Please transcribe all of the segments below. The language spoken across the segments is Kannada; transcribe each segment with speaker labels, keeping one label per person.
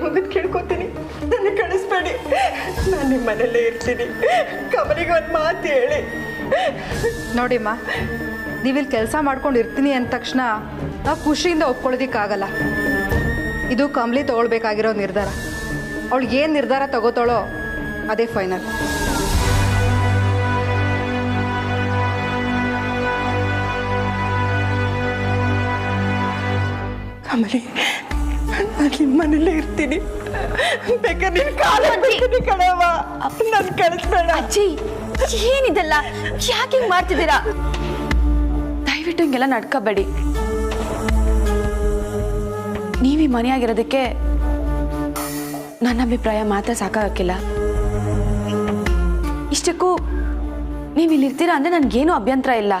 Speaker 1: ಮುಗಿದು ಕೇಳ್ಕೊತೀನಿ, ನನ್ನ ಕಳಿಸ್ಬೇಡಿ. ನಾನು ನಿಮ್ಮ ಮನೇಲೇ ಇರ್ತೀನಿ. ಕಮಲಿಗೆ ಒಂದು ಮಾತು ಹೇಳಿ.
Speaker 2: ನೋಡಿಮ್ಮ, ನೀವಿಲ್ಲಿ ಕೆಲಸ ಮಾಡ್ಕೊಂಡು ಇರ್ತೀನಿ ಅಂದ ತಕ್ಷಣ ನಾವು ಖುಷಿಯಿಂದ ಒಪ್ಕೊಳ್ಳೋದಿಕ್ಕಾಗಲ್ಲ. ಇದು ಕಮಲಿ ತಗೊಳ್ಬೇಕಾಗಿರೋ ನಿರ್ಧಾರ. ಅವಳಿಗೆ ಏನು ನಿರ್ಧಾರ ತಗೋತಾಳೋ ಅದೇ ಫೈನಲ್.
Speaker 1: ಕಮಲಿ, ನಾನು ನಿಮ್ಮ ಮನೇಲೇ ಇರ್ತೀನಿ. ಬೇಕಾದ್ರೆ ನಿನ್ನ ಕಾಲ ಬಿಡ್ತೀನಿ ಕಣವ್ವ. ನನ್ನ ಕಳಿಸ್ಬೇಡ.
Speaker 3: ಅಜ್ಜಿ, ಏನಿದೆಲ್ಲ? ಯಾಕೆ ಹಿಂಗೆ ಮಾಡ್ತಿದ್ದೀರಾ? ದಯವಿಟ್ಟು ಹಿಂಗೆಲ್ಲ ನಡ್ಕೋಬೇಡಿ. ನೀವೀ ಮನೆಯಾಗಿರೋದಕ್ಕೆ ನನ್ನ ಅಭಿಪ್ರಾಯ ಮಾತ್ರ ಸಾಕಾಗಕ್ಕಿಲ್ಲ. ಇಷ್ಟಕ್ಕೂ ನೀವು ಇಲ್ಲಿರ್ತೀರಾ ಅಂದರೆ ನನಗೇನೂ ಅಭ್ಯಂತರ ಇಲ್ಲ.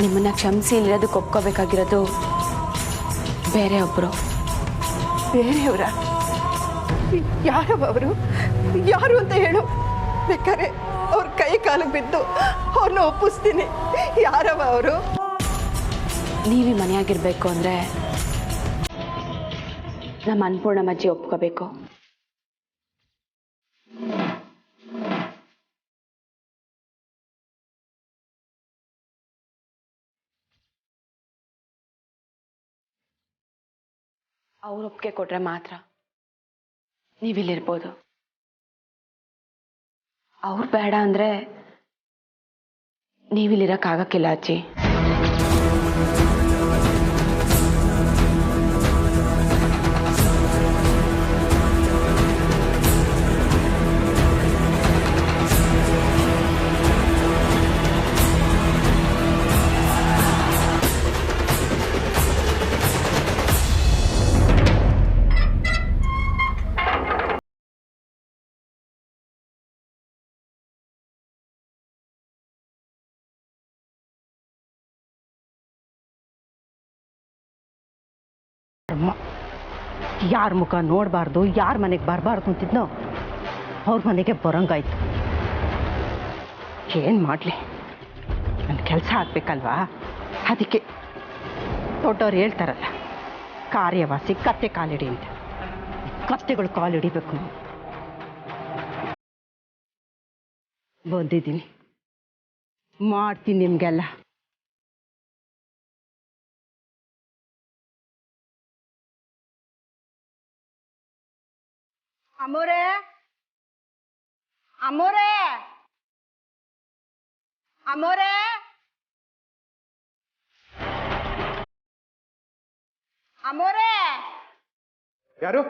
Speaker 3: ನಿಮ್ಮನ್ನ ಕ್ಷಮಿಸಿ ಇಲ್ಲಿರೋದಕ್ಕೆ ಒಪ್ಕೋಬೇಕಾಗಿರೋದು ಬೇರೆ ಒಬ್ಬರು.
Speaker 1: ಬೇರೆಯವರ? ಯಾರವ ಅವರು? ಯಾರು ಅಂತ ಹೇಳು. ಬೇಕಾದ್ರೆ ಅವ್ರ ಕೈ ಕಾಲಿಗೆ ಬಿದ್ದು ಅವ್ರನ್ನ ಒಪ್ಪಿಸ್ತೀನಿ. ಯಾರವ ಅವರು?
Speaker 3: ನೀವೀ ಮನೆಯಾಗಿರ್ಬೇಕು ಅಂದರೆ ನಮ್ಮ ಅನ್ನಪೂರ್ಣಮ್ಮಜ್ಜಿ ಒಪ್ಕೋಬೇಕು. ಅವ್ರ ಒಪ್ಪಿಗೆ ಕೊಟ್ರೆ ಮಾತ್ರ ನೀವಿಲ್ಲಿರ್ಬೋದು. ಅವ್ರು ಬೇಡ ಅಂದರೆ ನೀವಿಲ್ಲಿರೋಕ್ಕಾಗಕ್ಕಿಲ್ಲ ಅಜ್ಜಿ.
Speaker 4: ಯಾರ ಮುಖ ನೋಡಬಾರ್ದು, ಯಾರ ಮನೆಗೆ ಬರಬಾರ್ದು ಅಂತಿದ್ನೋ ಅವ್ರ ಮನೆಗೆ ಬರೋಂಗಾಯ್ತು. ಏನು ಮಾಡಲಿ, ನನ್ನ ಕೆಲಸ ಆಗಬೇಕಲ್ವಾ? ಅದಕ್ಕೆ ದೊಡ್ಡವ್ರು ಹೇಳ್ತಾರಲ್ಲ, ಕಾರ್ಯವಾಸಿ ಕತ್ತೆ ಕಾಲಿಡಿ ಅಂತ. ಕತ್ತೆಗಳು ಕಾಲಿಡಿಬೇಕು. ಬಂದಿದ್ದೀನಿ, ಮಾಡ್ತೀನಿ ನಿಮಗೆಲ್ಲ. ಅಮೋರೆ, ಅಮೋರೆ, ಅಮೋರೆ, ಅಮೋರೆ.
Speaker 5: ಯಾರು?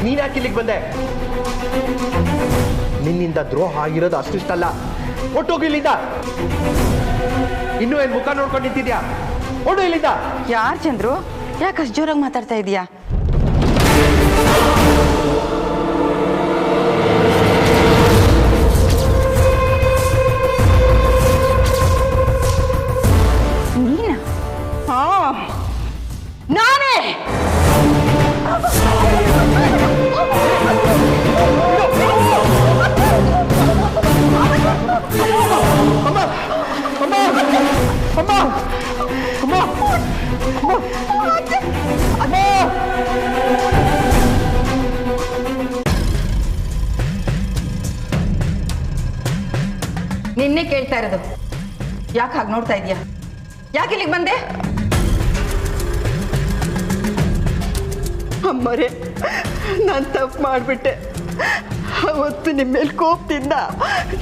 Speaker 5: ನೀನ್ ಯಾಕೆ ಇಲ್ಲಿಗೆ ಬಂದೆ? ನಿನ್ನಿಂದ ದ್ರೋಹ ಆಗಿರೋದು ಅಷ್ಟಿಷ್ಟಲ್ಲ. ಒಟ್ಟೋಗಿ ಇಲ್ಲಿಂದ. ಇನ್ನೂ ಏನ್ ಮುಖ ನೋಡ್ಕೊಂಡು ನಿಂತಿದ್ಯಾ? ಒಟ್ಟು ಇಲ್ಲಿಂದ.
Speaker 2: ಯಾರು ಚಂದ್ರು? ಯಾಕೆ ಅಷ್ಟು ಜೋರಾಗಿ ಮಾತಾಡ್ತಾ ಇದೀಯಾ? ನೀನ? ಹಾ, ನಾನೇ. ನಿನ್ನೆ ಕೇಳ್ತಾ ಇರೋದು, ಯಾಕೆ ಹಾಗೆ ನೋಡ್ತಾ ಇದೀಯಾ? ಯಾಕೆ ಇಲ್ಲಿಗೆ ಬಂದೆ?
Speaker 1: ಅಮ್ಮರೇ, ನಾನು ತಪ್ಪು ಮಾಡಿಬಿಟ್ಟೆ. ಅವತ್ತು ನಿಮ್ಮ ಮೇಲೆ ಕೋಪದಿಂದ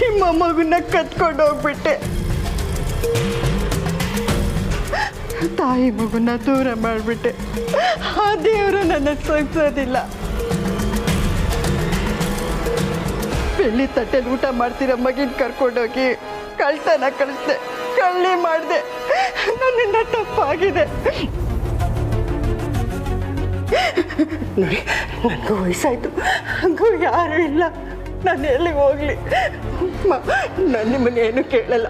Speaker 1: ನಿಮ್ಮ ಮಗುನ ಕತ್ಕೊಂಡು ಹೋಗ್ಬಿಟ್ಟೆ. ತಾಯಿ ಮಗುನ ದೂರ ಮಾಡಿಬಿಟ್ಟೆ. ಆ ದೇವರು ನನ್ನ ಸಹಿಸೋದಿಲ್ಲ. ಬೆಳ್ಳಿ ತಟ್ಟೆಲಿ ಊಟ ಮಾಡ್ತಿರೋ ಮಗಿನ ಕರ್ಕೊಂಡೋಗಿ ಕಳ್ತನ ಕಳಿಸ್ದೆ, ಕಳ್ಳಿ ಮಾಡಿದೆ. ನನ್ನಿಂದ ತಪ್ಪಾಗಿದೆ. ನೋಡಿ, ನನಗೂ ವಯಸ್ಸಾಯ್ತು, ಹಂಗೂ ಯಾರೂ ಇಲ್ಲ. ನಾನು ಎಲ್ಲಿಗೆ ಹೋಗ್ಲಿ? ನಾನು ನಿಮ್ಮನ್ನೇನು ಕೇಳಲ್ಲ.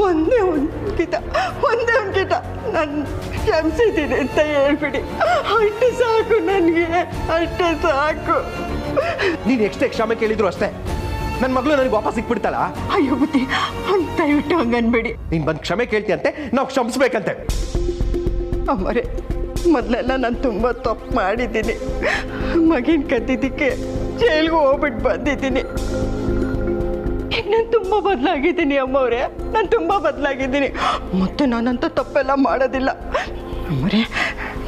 Speaker 1: ಒಂದೇ ಒಂದ್ಕಿತ ನಾನು ಕ್ಷಮಿಸಿದ್ದೀನಿ ಅಂತ ಹೇಳ್ಬಿಡಿ. ಅಷ್ಟೇ ಸಾಕು ನನಗೆ, ಅಷ್ಟೇ ಸಾಕು.
Speaker 5: ನೀನು ಎಷ್ಟೇ ಕ್ಷಮೆ ಕೇಳಿದ್ರು ಅಷ್ಟೇ. ನನ್ನ ಮಗಳು ನನಗೆ ವಾಪಸ್ ಸಿಕ್ಬಿಡ್ತಾಳ?
Speaker 1: ಅಯ್ಯೋ ಬುದ್ಧಿ, ದಯವಿಟ್ಟು ಹಂಗನ್ಬೇಡಿ.
Speaker 5: ನೀನು ಬಂದು ಕ್ಷಮೆ ಕೇಳ್ತೀಯಂತೆ, ನಾವು ಕ್ಷಮಿಸ್ಬೇಕಂತೆ.
Speaker 1: ಅಮ್ಮರೇ, ಮೊದಲೆಲ್ಲ ನಾನು ತುಂಬ ತಪ್ಪು ಮಾಡಿದ್ದೀನಿ. ಮಗಿನ ಕದ್ದಿದ್ದಕ್ಕೆ ಜೈಲಿಗೆ ಹೋಗ್ಬಿಟ್ಟು ಬಂದಿದ್ದೀನಿ. ಈಗ ನಾನು ತುಂಬ ಬದಲಾಗಿದ್ದೀನಿ ಅಮ್ಮವ್ರೆ, ನಾನು ತುಂಬ ಬದಲಾಗಿದ್ದೀನಿ. ಮತ್ತೆ ನಾನಂತ ತಪ್ಪೆಲ್ಲ ಮಾಡೋದಿಲ್ಲ. ಅಮ್ಮರೇ,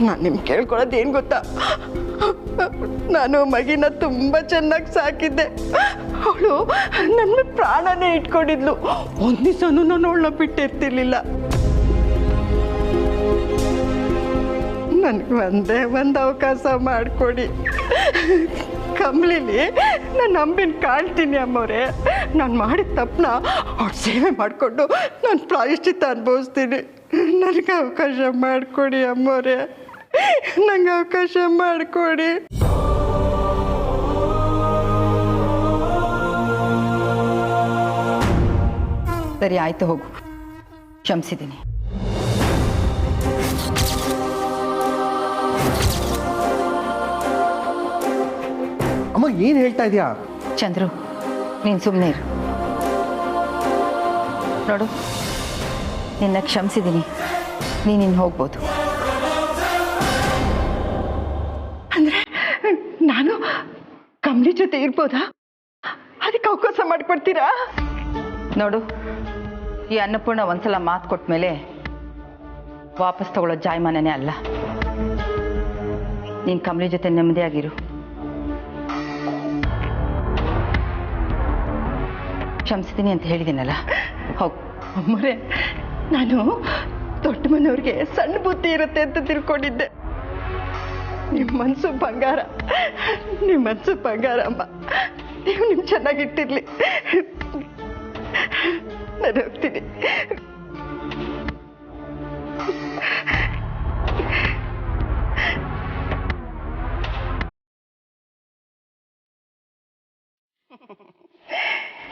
Speaker 1: ನಾನು ನಿಮ್ಗೆ ಕೇಳ್ಕೊಳ್ಳೋದು ಏನು ಗೊತ್ತಾ? ನಾನು ಮಗಿನ ತುಂಬ ಚೆನ್ನಾಗಿ ಸಾಕಿದ್ದೆ. ಅವಳು ನನ್ನ ಪ್ರಾಣನೇ ಇಟ್ಕೊಂಡಿದ್ಲು. ಒಂದು ದಿವಸನೂ ನಾನು ಅವಳನ್ನ ಬಿಟ್ಟಿರ್ತಿರ್ಲಿಲ್ಲ. ನನಗೆ ಒಂದೇ ಒಂದು ಅವಕಾಶ ಮಾಡಿಕೊಡಿ. ಕಮಲಿಲಿ ನಾನು ಅಂಬಿನ ಕಾಣ್ತೀನಿ ಅಮ್ಮವ್ರೆ. ನಾನು ಮಾಡಿದ ತಪ್ಪನ್ನ ಅವ್ರ ಸೇವೆ ಮಾಡಿಕೊಂಡು ನಾನು ಪ್ರಾಯಶ್ಚಿತ್ತ ಅನುಭವಿಸ್ತೀನಿ. ನನಗೆ ಅವಕಾಶ ಮಾಡಿಕೊಡಿ ಅಮ್ಮವ್ರೆ, ನನಗೆ ಅವಕಾಶ ಮಾಡಿಕೊಡಿ.
Speaker 2: ಸರಿ ಆಯ್ತು, ಹೋಗು, ಕ್ಷಮಿಸಿದ್ದೀನಿ.
Speaker 5: ಅಮ್ಮ ಏನು ಹೇಳ್ತಾ ಇದೀಯಾ?
Speaker 2: ಚಂದ್ರು, ನೀನು ಸುಮ್ಮನೆ ಇರು. ನೋಡು, ನಿನ್ನ ಕ್ಷಮಿಸಿದ್ದೀನಿ, ನೀನಿನ್ನು ಹೋಗ್ಬೋದು.
Speaker 1: ಅಂದರೆ ನಾನು ಕಮಲಿ ಜೊತೆ ಇರ್ಬೋದಾ? ಅದಕ್ಕೆ ಅವಕಾಶ ಮಾಡಿಕೊಡ್ತೀರಾ?
Speaker 2: ನೋಡು, ಈ ಅನ್ನಪೂರ್ಣ ಒಂದ್ಸಲ ಮಾತು ಕೊಟ್ಟ ಮೇಲೆ ವಾಪಸ್ ತಗೊಳ್ಳೋ ಜಾಯಮಾನನೇ ಅಲ್ಲ. ನೀನು ಕಮಲಿ ಜೊತೆ ನೆಮ್ಮದಿಯಾಗಿರು. ಕ್ಷಮಿಸ್ತೀನಿ ಅಂತ ಹೇಳಿದ್ದೀನಲ್ಲ, ಹೋಗು.
Speaker 1: ಅಮ್ಮರೇ, ನಾನು ದೊಡ್ಡ ಮನೆಯವ್ರಿಗೆ ಸಣ್ಣ ಬುದ್ಧಿ ಇರುತ್ತೆ ಅಂತ ತಿಳ್ಕೊಂಡಿದ್ದೆ. ನಿಮ್ಮ ಮನಸ್ಸು ಬಂಗಾರ, ನಿಮ್ಮ ಮನಸ್ಸು ಬಂಗಾರ ಅಮ್ಮ. ನೀವು ನಿಮ್ಗೆ ಚೆನ್ನಾಗಿಟ್ಟಿರ್ಲಿ. ನಾನು ಹೋಗ್ತೀನಿ.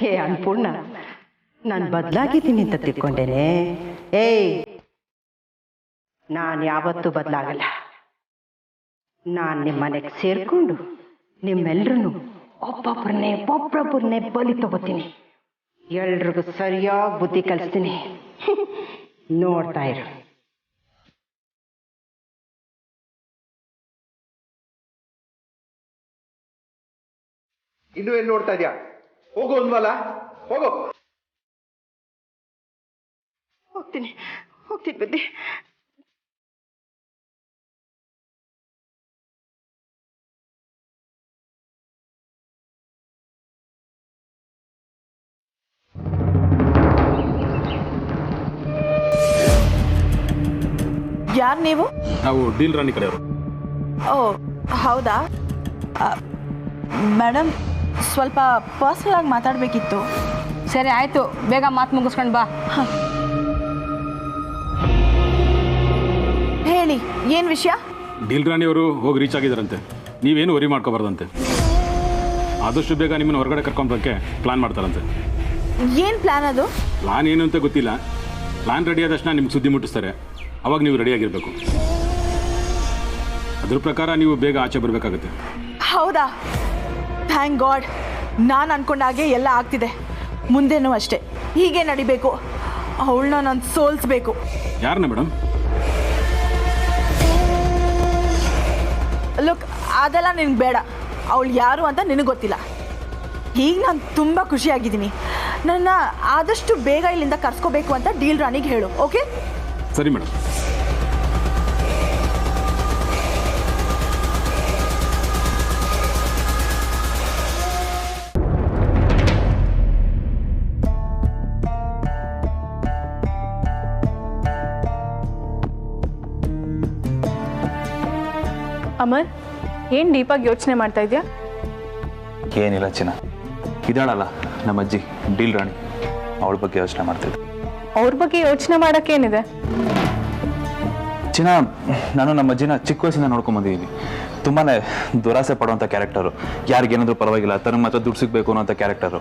Speaker 4: ಹೇ ಅನ್ನಪೂರ್ಣ, ನಾನು ಬದಲಾಗಿದ್ದೀನಿ ಅಂತ ತಿಳ್ಕೊಂಡೇನೆ. ನಾನು ಯಾವತ್ತೂ ಬದಲಾಗಲ್ಲ. ನಾನು ನಿಮ್ಮ ಮನೆಗೆ ಸೇರ್ಕೊಂಡು ನಿಮ್ಮೆಲ್ರೂ ಒಬ್ಬೊಬ್ಬರನ್ನೇ ಬಲಿ ತಗೋತೀನಿ. ಎಲ್ರಿಗೂ ಸರಿಯಾಗಿ ಬುದ್ಧಿ ಕಲಿಸ್ತೀನಿ. ನೋಡ್ತಾ ಇರು.
Speaker 5: ಇನ್ನೂ ಏನು ನೋಡ್ತಾ ಇದೀಯಾ? ಹೋಗು ಅಂದ್ವಲ್ಲ, ಹೋಗು.
Speaker 1: ಹೋಗ್ತೀನಿ ಬುದ್ಧಿ.
Speaker 3: ಯಾರು ನೀವು?
Speaker 6: ನಾವು ಡೀಲ್ ರಾಣಿ ಕಡೆಯವರು.
Speaker 3: ಓ ಹೌದಾ ಮೇಡಮ್, ಸ್ವಲ್ಪ ಪರ್ಸನಲ್ ಆಗಿ ಮಾತಾಡಬೇಕಿತ್ತು.
Speaker 7: ಸರಿ ಆಯಿತು, ಬೇಗ ಮಾತು ಮುಗಿಸ್ಕೊಂಡು ಬಾ.
Speaker 3: ಹೇಳಿ, ಏನು ವಿಷಯ?
Speaker 6: ಡೀಲ್ ರಾಣಿಯವರು ಹೋಗಿ ರೀಚ್ ಆಗಿದ್ದಾರಂತೆ. ನೀವೇನು ವರಿ ಮಾಡ್ಕೋಬಾರ್ದಂತೆ. ಆದಷ್ಟು ಬೇಗ ನಿಮ್ಮನ್ನು ಹೊರಗಡೆ ಕರ್ಕೊಂಬರೋಕ್ಕೆ ಪ್ಲಾನ್ ಮಾಡ್ತಾರಂತೆ.
Speaker 3: ಏನು ಪ್ಲಾನ್ ಅದು?
Speaker 6: ಪ್ಲಾನ್ ಏನು ಅಂತ ಗೊತ್ತಿಲ್ಲ. ಪ್ಲಾನ್ ರೆಡಿ ಆದ ತಕ್ಷಣ ನಿಮ್ಗೆ ಸುದ್ದಿ ಮುಟ್ಟಿಸ್ತಾರೆ. ಅವಾಗ ನೀವು ರೆಡಿಯಾಗಿರಬೇಕು. ಅದ್ರ ಪ್ರಕಾರ ನೀವು ಬೇಗ ಆಚೆ ಬರಬೇಕಾಗುತ್ತೆ.
Speaker 3: ಹೌದಾ? Thank god. ನಾನು ಅನ್ಕೊಂಡಾಗೆ ಎಲ್ಲ ಆಗ್ತಿದೆ. ಮುಂದೇನೂ ಅಷ್ಟೇ ಹೀಗೆ ನಡಿಬೇಕು. ಅವಳನ್ನ ನಾನು ಸೋಲಿಸ್ಬೇಕು.
Speaker 6: ಯಾರನ್ನ ಮೇಡಮ್?
Speaker 3: ಲುಕ್, ಅದೆಲ್ಲ ನಿನಗೆ ಬೇಡ. ಅವಳು ಯಾರು ಅಂತ ನಿನಗೆ ಗೊತ್ತಿಲ್ಲ. ಈಗ ನಾನು ತುಂಬ ಖುಷಿಯಾಗಿದ್ದೀನಿ. ನನ್ನ ಆದಷ್ಟು ಬೇಗ ಇಲ್ಲಿಂದ ಕರ್ಸ್ಕೋಬೇಕು ಅಂತ ಡೀಲ್ ರಾಣಿಗೆ ಹೇಳು. ಓಕೆ?
Speaker 6: ಸರಿ ಮೇಡಮ್.
Speaker 7: ಅಮರ್, ಏನು ಡೀಪಾಗಿ ಯೋಚನೆ ಮಾಡ್ತಾ ಇದೆಯಾ?
Speaker 8: ಏನಿಲ್ಲ ಚಿನ್ನ, ಇದಾಳಲ್ಲ ನಮ್ಮ ಅಜ್ಜಿ ಡೀಲ್ ರಾಣಿ, ಅವಳ ಬಗ್ಗೆ ಯೋಚನೆ ಮಾಡ್ತಿದ್ದೆ.
Speaker 7: ಅವ್ರ ಬಗ್ಗೆ ಯೋಚನೆ ಮಾಡೋಕ್ಕೇನಿದೆ?
Speaker 8: ಚಿನ್ನ, ನಾನು ನಮ್ಮ ಅಜ್ಜಿನ ಚಿಕ್ಕ ವಯಸ್ಸಿಂದ ನೋಡ್ಕೊಂಬಂದಿದ್ದೀನಿ. ತುಂಬಾ ದುರಾಸೆ ಪಡುವಂಥ ಕ್ಯಾರೆಕ್ಟರು. ಯಾರಿಗೇನಾದರೂ ಪರವಾಗಿಲ್ಲ, ತನಗೆ ಮಾತ್ರ ದುಡ್ಡು ಸಿಗಬೇಕು ಅನ್ನೋಂಥ ಕ್ಯಾರೆಕ್ಟರು.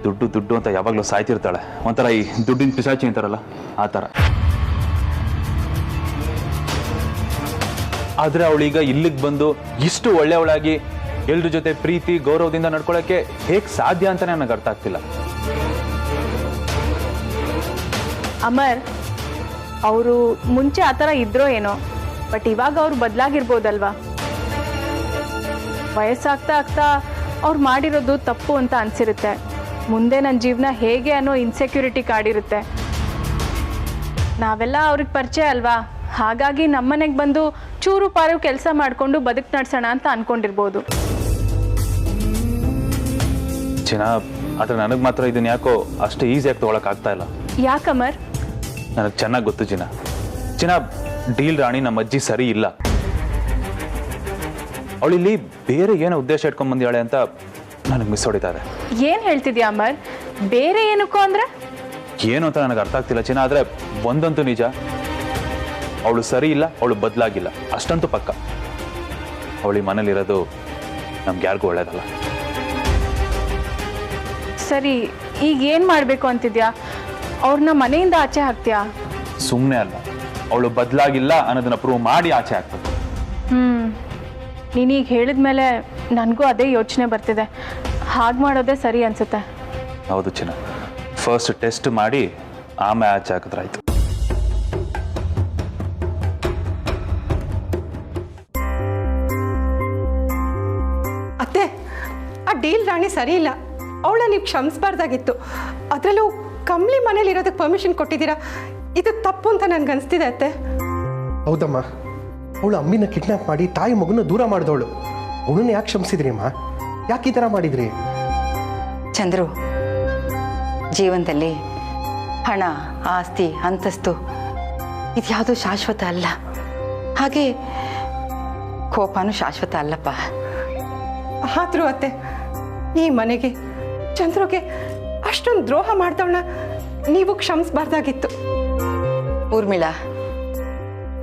Speaker 8: ದುಡ್ಡು ದುಡ್ಡು ಅಂತ ಯಾವಾಗಲೂ ಸಾಯ್ತಿರ್ತಾಳೆ. ಒಂಥರ ಈ ದುಡ್ಡಿನ ಪಿಶಾಚಿ ಅಂತಾರಲ್ಲ ಆ ಥರ. ಆದರೆ ಅವಳೀಗ ಇಲ್ಲಿಗೆ ಬಂದು ಇಷ್ಟು ಒಳ್ಳೆಯವಳಾಗಿ ಎಲ್ರ ಜೊತೆ ಪ್ರೀತಿ ಗೌರವದಿಂದ ನಡ್ಕೊಳ್ಳೋಕ್ಕೆ ಹೇಗೆ ಸಾಧ್ಯ ಅಂತಲೇ ನನಗೆ ಅರ್ಥ ಆಗ್ತಿಲ್ಲ.
Speaker 7: ಅಮರ್, ಅವರು ಮುಂಚೆ ಆ ಥರ ಇದ್ರೋ ಏನೋ, ಬಟ್ ಇವಾಗ ಅವ್ರು ಬದಲಾಗಿರ್ಬೋದಲ್ವಾ. ವಯಸ್ಸಾಗ್ತಾ ಆಗ್ತಾ ಅವ್ರು ಮಾಡಿರೋದು ತಪ್ಪು ಅಂತ ಅನಿಸಿರುತ್ತೆ. ಮುಂದೆ ನನ್ನ ಜೀವನ ಹೇಗೆ ಅನ್ನೋ ಇನ್ಸೆಕ್ಯೂರಿಟಿ ಕಾಡಿರುತ್ತೆ. ನಾವೆಲ್ಲ ಅವ್ರಿಗೆ ಪರಿಚಯ ಅಲ್ವಾ, ಹಾಗಾಗಿ ನಮ್ಮನೆಗೆ ಬಂದು ಚೂರು ಪಾರು ಕೆಲಸ ಮಾಡಿಕೊಂಡು ಬದುಕು ನಡೆಸೋಣ ಅಂತ ಅಂದ್ಕೊಂಡಿರ್ಬೋದು.
Speaker 8: ಚಿನ್ನ, ಆದರೆ ನನಗೆ ಮಾತ್ರ ಇದನ್ನ ಯಾಕೋ ಅಷ್ಟು ಈಸಿಯಾಗಿ ತೊಗೊಳಕ್ಕಾಗ್ತಾ ಇಲ್ಲ.
Speaker 7: ಯಾಕಮರ್?
Speaker 8: ನನಗೆ ಚೆನ್ನಾಗಿ ಗೊತ್ತು ಚಿನ್ನ. ಚಿನ್ನ, ಡೀಲ್ ರಾಣಿ ನಮ್ಮ ಅಜ್ಜಿ ಸರಿ ಇಲ್ಲ. ಅವಳಿಲ್ಲಿ ಬೇರೆ ಏನೋ ಉದ್ದೇಶ ಇಟ್ಕೊಂಡ್ ಬಂದಿದ್ದಾಳೆ ಅಂತ ನನಗೆ ಮಿಸ್ ಹೊಡಿತಾರೆ.
Speaker 7: ಏನು ಹೇಳ್ತಿದ್ಯಾ ಅಮರ್? ಬೇರೆ ಏನಕ್ಕೋ ಅಂದರೆ?
Speaker 8: ಏನು ಅಂತ ನನಗೆ ಅರ್ಥ ಆಗ್ತಿಲ್ಲ ಚಿನ್ನ. ಆದರೆ ಒಂದಂತೂ ನಿಜ, ಅವಳು ಸರಿ ಇಲ್ಲ, ಅವಳು ಬದಲಾಗಿಲ್ಲ, ಅಷ್ಟಂತೂ ಪಕ್ಕ. ಅವಳಿ ಮನೇಲಿರೋದು ನಮ್ಗೆ ಯಾರಿಗೂ ಒಳ್ಳೇದಲ್ಲ.
Speaker 7: ಸರಿ, ಈಗ ಏನು ಮಾಡಬೇಕು ಅಂತಿದ್ಯಾ? ಅವ್ರನ್ನ ಮನೆಯಿಂದ ಆಚೆ ಹಾಕ್ತೀಯಾ?
Speaker 8: ಸುಮ್ಮನೆ ಅಲ್ಲ, ಅವಳು ಬದಲಾಗಿಲ್ಲ ಅನ್ನೋದನ್ನ ಪ್ರೂವ್ ಮಾಡಿ ಆಚೆ ಹಾಕ್ಬೇಕು.
Speaker 7: ನೀನೀಗ ಹೇಳಿದ್ಮೇಲೆ ನನಗೂ ಅದೇ ಯೋಚನೆ ಬರ್ತಿದೆ. ಹಾಗೆ ಮಾಡೋದೇ ಸರಿ ಅನ್ಸುತ್ತೆ.
Speaker 8: ಹೌದು ಚಿನ್ನ, ಫಸ್ಟ್ ಟೆಸ್ಟ್ ಮಾಡಿ ಆಮೇಲೆ ಆಚೆ ಹಾಕಿದ್ರಾಯ್ತು.
Speaker 1: ಅತ್ತೆ, ಆ ಡೀಲ್ ರಾಣಿ ಸರಿ ಇಲ್ಲ. ಅವಳ ನೀವು ಕ್ಷಮಿಸಬಾರ್ದಾಗಿತ್ತು. ಅದರಲ್ಲೂ ಕಮ್ಲಿ ಮನೇಲಿ ಇರೋದಕ್ಕೆ ಪರ್ಮಿಷನ್ ಕೊಟ್ಟಿದ್ದೀರಾ, ಇದು ತಪ್ಪು ಅಂತ ನನ್ಗೆ ಅನಿಸ್ತಿದೆ ಅತ್ತೆ.
Speaker 5: ಹೌದಮ್ಮ, ಅವಳು ಅಮ್ಮಿನ ಕಿಡ್ನಾಪ್ ಮಾಡಿ ತಾಯಿ ಮಗುನ ದೂರ ಮಾಡಿದವಳು. ಅವಳನ್ನ ಯಾಕೆ ಕ್ಷಮಿಸಿದ್ರಿ ಅಮ್ಮ? ಯಾಕೆ ಈ ಥರ ಮಾಡಿದ್ರಿ?
Speaker 9: ಚಂದ್ರು, ಜೀವನದಲ್ಲಿ ಹಣ, ಆಸ್ತಿ, ಅಂತಸ್ತು ಇದ್ಯಾವುದೂ ಶಾಶ್ವತ ಅಲ್ಲ. ಹಾಗೆ ಕೋಪನೂ ಶಾಶ್ವತ ಅಲ್ಲಪ್ಪ.
Speaker 1: ಆದರೂ ಅತ್ತೆ, ಈ ಮನೆಗೆ ಚಂದ್ರುಗೆ ಅಷ್ಟೊಂದು ದ್ರೋಹ ಮಾಡ್ದವಳನ್ನ ನೀವು ಕ್ಷಮಿಸಬಾರ್ದಾಗಿತ್ತು.
Speaker 9: ಊರ್ಮಿಳಾ,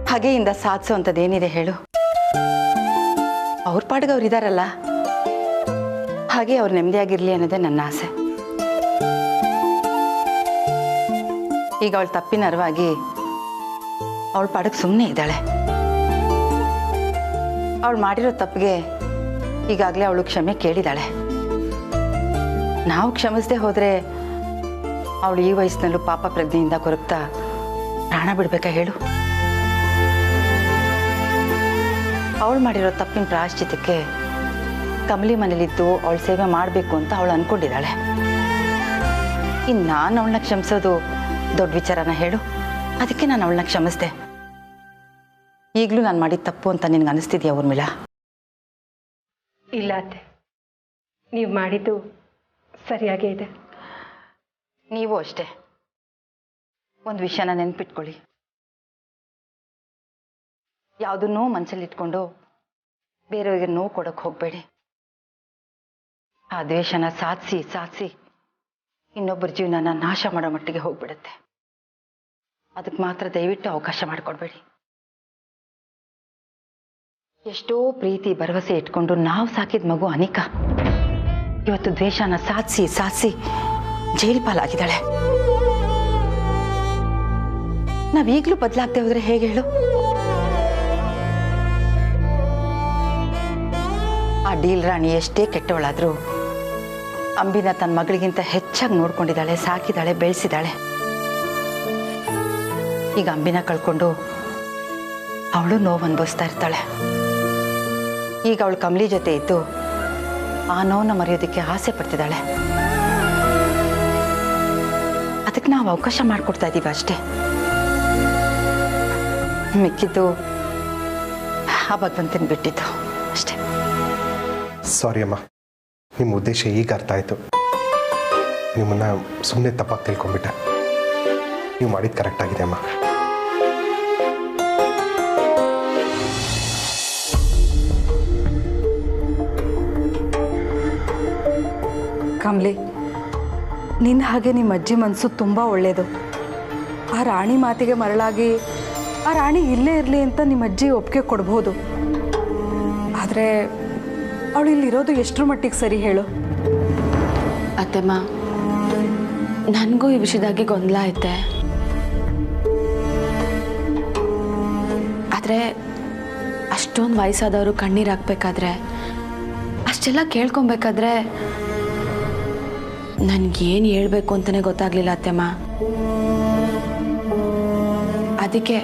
Speaker 9: ಹಾಗೆಯಿಂದ ಸಾಧಿಸೋವಂಥದ್ದೇನಿದೆ ಹೇಳು? ಅವ್ರ ಪಾಡಿಗೆ ಅವ್ರು ಇದಾರಲ್ಲ, ಹಾಗೆ ಅವ್ರು ನೆಮ್ಮದಿಯಾಗಿರ್ಲಿ ಅನ್ನೋದೇ ನನ್ನ ಆಸೆ. ಈಗ ಅವಳು ತಪ್ಪಿನ ಅರಿವಾಗಿ ಅವಳ ಪಾಡಿಗೆ ಸುಮ್ಮನೆ ಇದ್ದಾಳೆ. ಅವಳು ಮಾಡಿರೋ ತಪ್ಪಿಗೆ ಈಗಾಗಲೇ ಅವಳು ಕ್ಷಮೆ ಕೇಳಿದಾಳೆ. ನಾವು ಕ್ಷಮಿಸದೆ ಹೋದರೆ ಅವಳು ಈ ವಯಸ್ಸಿನಲ್ಲೂ ಪಾಪ ಪ್ರಜ್ಞೆಯಿಂದ ಕೊರಗ್ತಾ ಪ್ರಾಣ ಬಿಡ್ಬೇಕಾ ಹೇಳು? ಅವಳು ಮಾಡಿರೋ ತಪ್ಪಿನ ಪ್ರಾಯಶ್ಚಿತ್ತಕ್ಕೆ ಕಮಲಿ ಮನೇಲಿದ್ದು ಅವಳು ಸೇವೆ ಮಾಡಬೇಕು ಅಂತ ಅವಳು ಅಂದ್ಕೊಂಡಿದ್ದಾಳೆ. ಇನ್ನು ನಾನು ಅವಳನ್ನ ಕ್ಷಮಿಸೋದು ದೊಡ್ಡ ವಿಚಾರನ ಹೇಳು? ಅದಕ್ಕೆ ನಾನು ಅವಳನ್ನ ಕ್ಷಮಿಸ್ದೆ. ಈಗಲೂ ನಾನು ಮಾಡಿದ ತಪ್ಪು ಅಂತ ನಿನ್ಗೆ ಅನಿಸ್ತಿದ್ಯಾ ಊರ್ಮಿಳಾ?
Speaker 1: ಇಲ್ಲ ಅತ್ತೆ, ನೀವು ಮಾಡಿದ್ದು ಸರಿಯಾಗೇ ಇದೆ.
Speaker 9: ನೀವು ಅಷ್ಟೇ. ಒಂದು ವಿಷಯನ ನೆನ್ಪಿಟ್ಕೊಳ್ಳಿ, ಯಾವುದನ್ನೂ ಮನಸ್ಸಲ್ಲಿಟ್ಕೊಂಡು ಬೇರೆಯವರಿಗೆ ನೋವು ಕೊಡೋಕೆ ಹೋಗಬೇಡಿ. ಆ ದ್ವೇಷನ ಸಾಧಿಸಿ ಇನ್ನೊಬ್ಬರ ಜೀವನನ ನಾಶ ಮಾಡೋ ಮಟ್ಟಿಗೆ ಹೋಗ್ಬಿಡುತ್ತೆ. ಅದಕ್ಕೆ ಮಾತ್ರ ದಯವಿಟ್ಟು ಅವಕಾಶ ಮಾಡಿಕೊಡ್ಬೇಡಿ. ಎಷ್ಟೋ ಪ್ರೀತಿ ಭರವಸೆ ಇಟ್ಕೊಂಡು ನಾವು ಸಾಕಿದ ಮಗು ಅನಿಕಾ ಇವತ್ತು ದ್ವೇಷನ ಸಾಧಿಸಿ ಜೈಲ್ ಪಾಲಾಗಿದ್ದಾಳೆ. ನಾವೀಗಲೂ ಬದಲಾಗದೆ ಹೋದ್ರೆ ಹೇಗೆ ಹೇಳು? ಆ ಡೀಲ್ ರಾಣಿ ಎಷ್ಟೇ ಕೆಟ್ಟವಳಾದ್ರೂ ಅಂಬಿನ ತನ್ನ ಮಗಳಿಗಿಂತ ಹೆಚ್ಚಾಗಿ ನೋಡ್ಕೊಂಡಿದ್ದಾಳೆ, ಸಾಕಿದ್ದಾಳೆ, ಬೆಳೆಸಿದ್ದಾಳೆ. ಈಗ ಅಂಬಿನ ಕಳ್ಕೊಂಡು ಅವಳು ನೋವು ಅನುಭವಿಸ್ತಾ ಇರ್ತಾಳೆ. ಈಗ ಅವಳು ಕಮಲಿ ಜೊತೆ ಇದ್ದು ಆ ನೋವನ್ನ ಮರೆಯೋದಕ್ಕೆ ಆಸೆ ಪಡ್ತಿದ್ದಾಳೆ. ಅದಕ್ಕೆ ನಾವು ಅವಕಾಶ ಮಾಡಿಕೊಡ್ತಾ ಇದ್ದೀವಿ ಅಷ್ಟೇ. ಮಿಕ್ಕಿದ್ದು ಆ ಭಗವಂತನ ಬಿಟ್ಟಿದ್ದು ಅಷ್ಟೇ.
Speaker 5: ಸಾರಿ ಅಮ್ಮ, ನಿಮ್ಮ ಉದ್ದೇಶ ಈಗ ಅರ್ಥ ಆಯಿತು. ನಿಮ್ಮನ್ನ ಸುಮ್ಮನೆ ತಪ್ಪಾಗಿ ತಿಳ್ಕೊಂಬಿಟ್ಟೆ. ನೀವು ಮಾಡಿದ್ದು ಕರೆಕ್ಟ್ ಆಗಿದೆ ಅಮ್ಮ.
Speaker 2: ಕಮಲಿ, ನಿನ್ನ ಹಾಗೆ ನಿಮ್ಮ ಅಜ್ಜಿ ಮನಸ್ಸು ತುಂಬ ಒಳ್ಳೆಯದು. ಆ ರಾಣಿ ಮಾತಿಗೆ ಮರಳಾಗಿ ಆ ರಾಣಿ ಇಲ್ಲೇ ಇರಲಿ ಅಂತ ನಿಮ್ಮ ಅಜ್ಜಿ ಒಪ್ಪಿಗೆ ಕೊಡ್ಬೋದು. ಆದರೆ ಆದರೆ ಅವಳು ಇಲ್ಲಿರೋದು ಎಷ್ಟರ ಮಟ್ಟಿಗೆ ಸರಿ ಹೇಳು?
Speaker 10: ಅತ್ತೆಮ್ಮ, ನನಗೂ ಈ ವಿಷಯದಾಗಿ ಗೊಂದಲ ಐತೆ. ಆದರೆ ಅಷ್ಟೊಂದು ವಯಸ್ಸಾದವರು ಕಣ್ಣೀರು ಹಾಕ್ಬೇಕಾದ್ರೆ, ಅಷ್ಟೆಲ್ಲ ಕೇಳ್ಕೊಬೇಕಾದ್ರೆ ನನಗೇನು ಹೇಳಬೇಕು ಅಂತಲೇ ಗೊತ್ತಾಗಲಿಲ್ಲ ಅತ್ತೆಮ್ಮ. ಅದಕ್ಕೆ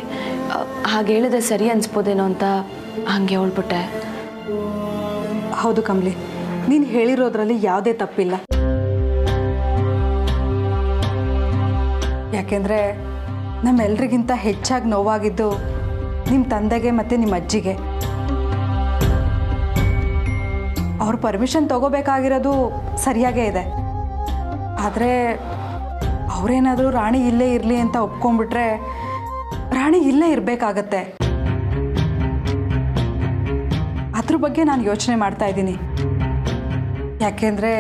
Speaker 10: ಹಾಗೆ ಹೇಳಿದ್ರೆ ಸರಿ ಅನಿಸ್ಬೋದೇನೋ ಅಂತ ಹಾಗೆ ಹೇಳ್ಬಿಟ್ಟೆ.
Speaker 2: ಹೌದು ಕಮಲಿ, ನೀನು ಹೇಳಿರೋದ್ರಲ್ಲಿ ಯಾವುದೇ ತಪ್ಪಿಲ್ಲ. ಯಾಕೆಂದರೆ ನಮ್ಮೆಲ್ರಿಗಿಂತ ಹೆಚ್ಚಾಗಿ ನೋವಾಗಿದ್ದು ನಿಮ್ಮ ತಂದೆಗೆ ಮತ್ತು ನಿಮ್ಮ ಅಜ್ಜಿಗೆ. ಅವ್ರ ಪರ್ಮಿಷನ್ ತಗೋಬೇಕಾಗಿರೋದು ಸರಿಯಾಗೇ ಇದೆ. ಆದರೆ ಅವರೇನಾದರೂ ರಾಣಿ ಇಲ್ಲೇ ಇರಲಿ ಅಂತ ಒಪ್ಕೊಂಡ್ಬಿಟ್ರೆ ರಾಣಿ ಇಲ್ಲೇ ಇರಬೇಕಾಗತ್ತೆ. ಅದ್ರ ಬಗ್ಗೆ ನಾನು ಯೋಚನೆ ಮಾಡ್ತಾ ಇದ್ದೀನಿ. ಯಾಕೆಂದರೆ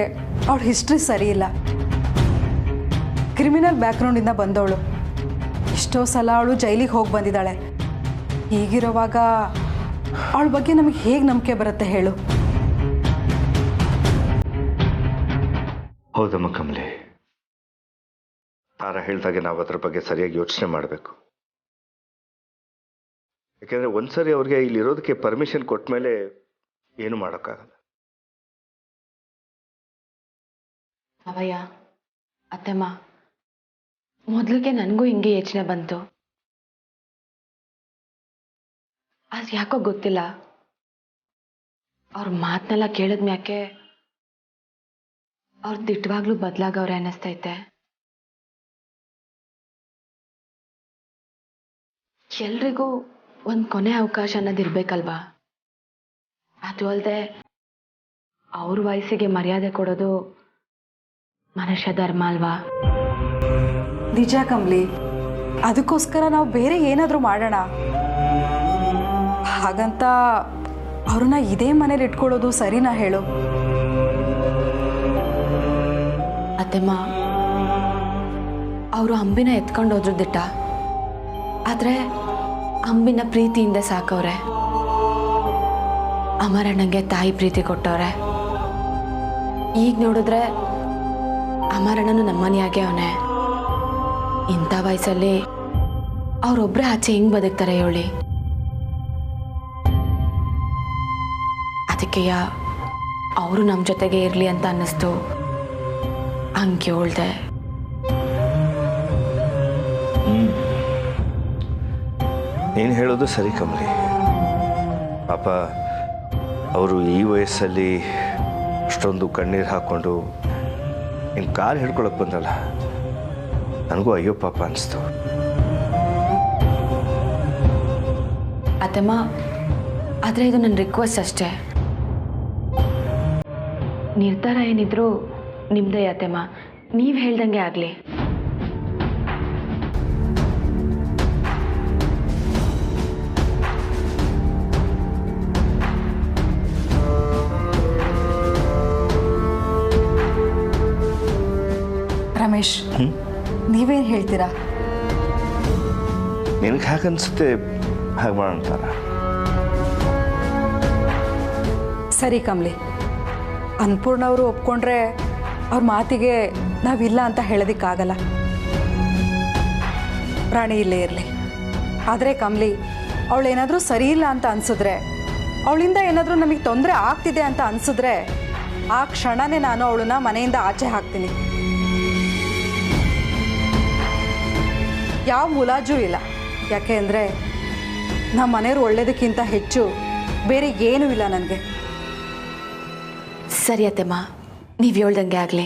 Speaker 2: ಅವಳ ಹಿಸ್ಟ್ರಿ ಸರಿ ಇಲ್ಲ. ಕ್ರಿಮಿನಲ್ ಬ್ಯಾಕ್ಗ್ರೌಂಡಿಂದ ಬಂದವಳು. ಎಷ್ಟೋ ಸಲ ಅವಳು ಜೈಲಿಗೆ ಹೋಗಿ ಬಂದಿದ್ದಾಳೆ. ಹೀಗಿರುವಾಗ ಅವಳ ಬಗ್ಗೆ ನಮಗೆ ಹೇಗೆ ನಂಬಿಕೆ ಬರುತ್ತೆ ಹೇಳು?
Speaker 11: ಹೌದಮ್ಮ ಕಮಲಿ, ತಾರ ಹೇಳ್ದಾಗೆ ನಾವು ಅದ್ರ ಬಗ್ಗೆ ಸರಿಯಾಗಿ ಯೋಚನೆ ಮಾಡಬೇಕು. ಯಾಕೆಂದರೆ ಒಂದ್ಸರಿ ಅವ್ರಿಗೆ ಇಲ್ಲಿರೋದಕ್ಕೆ ಪರ್ಮಿಷನ್ ಕೊಟ್ಟ ಮೇಲೆ ಏನು ಮಾಡೋಕ್ಕಾಗಲ್ಲ.
Speaker 10: ಅವಯ್ಯ, ಅತ್ತೆಮ್ಮ, ಮೊದಲಿಗೆ ನನಗೂ ಹಿಂಗೆ ಯೋಚನೆ ಬಂತು. ಅದು ಯಾಕೋ ಗೊತ್ತಿಲ್ಲ, ಅವ್ರ ಮಾತನ್ನೆಲ್ಲ ಕೇಳಿದ್ಮ್ಯಾಕೆ ಅವ್ರು ದಿಟ್ಟವಾಗ್ಲೂ ಬದಲಾಗವ್ರೆ ಅನ್ನಿಸ್ತೈತೆ. ಎಲ್ರಿಗೂ ಒಂದು ಕೊನೆ ಅವಕಾಶ ಅನ್ನೋದಿರ್ಬೇಕಲ್ವಾ? ಅದು ಅಲ್ಲದೆ ಅವ್ರ ವಯಸ್ಸಿಗೆ ಮರ್ಯಾದೆ ಕೊಡೋದು ಮನುಷ್ಯ ಧರ್ಮ ಅಲ್ವಾ?
Speaker 2: ನಿಜ ಕಮಲಿ, ಅದಕ್ಕೋಸ್ಕರ ನಾವು ಬೇರೆ ಏನಾದರೂ ಮಾಡೋಣ. ಹಾಗಂತ ಅವ್ರನ್ನ ಇದೇ ಮನೇಲಿ ಇಟ್ಕೊಳ್ಳೋದು ಸರಿನಾ ಹೇಳು?
Speaker 10: ಅತ್ತೆಮ್ಮ, ಅವರು ಅಂಬಿನ ಎತ್ಕೊಂಡು ಹೋದ್ರು ದಿಟ್ಟ. ಆದರೆ ಅಂಬಿನ ಪ್ರೀತಿಯಿಂದ ಸಾಕವ್ರೆ. ಅಮರಣ್ಣಂಗೆ ತಾಯಿ ಪ್ರೀತಿ ಕೊಟ್ಟವ್ರೆ. ಈಗ ನೋಡಿದ್ರೆ ಅಮರಣ್ಣನು ನಮ್ಮನೆಯಾಗೆ ಅವನೇ. ಇಂಥ ವಯಸ್ಸಲ್ಲಿ ಅವರೊಬ್ಬರೇ ಆಚೆ ಹೆಂಗೆ ಬದುಕ್ತಾರೆ ಹೇಳಿ? ಅದಕ್ಕೆಯ ಅವರು ನಮ್ಮ ಜೊತೆಗೆ ಇರಲಿ ಅಂತ ಅನ್ನಿಸ್ತು, ಹಂಗೆ ಹೇಳ್ದೆ.
Speaker 11: ನೀನು ಹೇಳೋದು ಸರಿ ಕಮಲಿ. ಪಾಪ ಅವರು ಈ ವಯಸ್ಸಲ್ಲಿ ಅಷ್ಟೊಂದು ಕಣ್ಣೀರು ಹಾಕ್ಕೊಂಡು ನಿನ್ನ ಕಾಲು ಹಿಡ್ಕೊಳಕ್ಕೆ ಬಂದಲ್ಲ, ನನಗೂ ಅಯ್ಯೋ ಪಾಪ ಅನಿಸ್ತು.
Speaker 10: ಅತ್ತಮ್ಮ, ಆದರೆ ಇದು ನನ್ನ ರಿಕ್ವೆಸ್ಟ್ ಅಷ್ಟೇ. ನಿರ್ಧಾರ ಏನಿದ್ರು ನಿಮ್ಮದೇ ಅತ್ತಮ್ಮ, ನೀವು ಹೇಳ್ದಂಗೆ ಆಗಲಿ.
Speaker 2: ರಮೇಶ್, ನೀವೇನು ಹೇಳ್ತೀರಾ?
Speaker 11: ನಿನಗೆ ಹಾಗನ್ಸುತ್ತೆ ಹಾಗೆ ಮಾಡೋಂತಾರ.
Speaker 2: ಸರಿ ಕಮಲಿ, ಅನ್ನಪೂರ್ಣ ಅವರು ಒಪ್ಕೊಂಡ್ರೆ ಅವ್ರ ಮಾತಿಗೆ ನಾವಿಲ್ಲ ಅಂತ ಹೇಳೋದಕ್ಕಾಗಲ್ಲ. ಪ್ರಾಣಿ ಇಲ್ಲೇ ಇರಲಿ. ಆದರೆ ಕಮಲಿ, ಅವಳೇನಾದರೂ ಸರಿ ಇಲ್ಲ ಅಂತ ಅನಿಸಿದ್ರೆ, ಅವಳಿಂದ ಏನಾದರೂ ನಮಗೆ ತೊಂದರೆ ಆಗ್ತಿದೆ ಅಂತ ಅನಿಸಿದ್ರೆ, ಆ ಕ್ಷಣನೇ ನಾನು ಅವಳನ್ನ ಮನೆಯಿಂದ ಆಚೆ ಹಾಕ್ತೀನಿ. ಯಾವ ಮುಲಾಜೂ ಇಲ್ಲ. ಯಾಕೆ ಅಂದರೆ ನಮ್ಮ ಮನೆಯವ್ರು ಒಳ್ಳೇದಕ್ಕಿಂತ ಹೆಚ್ಚು ಬೇರೆ ಏನೂ ಇಲ್ಲ ನನಗೆ.
Speaker 10: ಸರಿ ಅತ್ತಮ್ಮ, ನೀವು ಹೇಳ್ದಂಗೆ ಆಗಲಿ.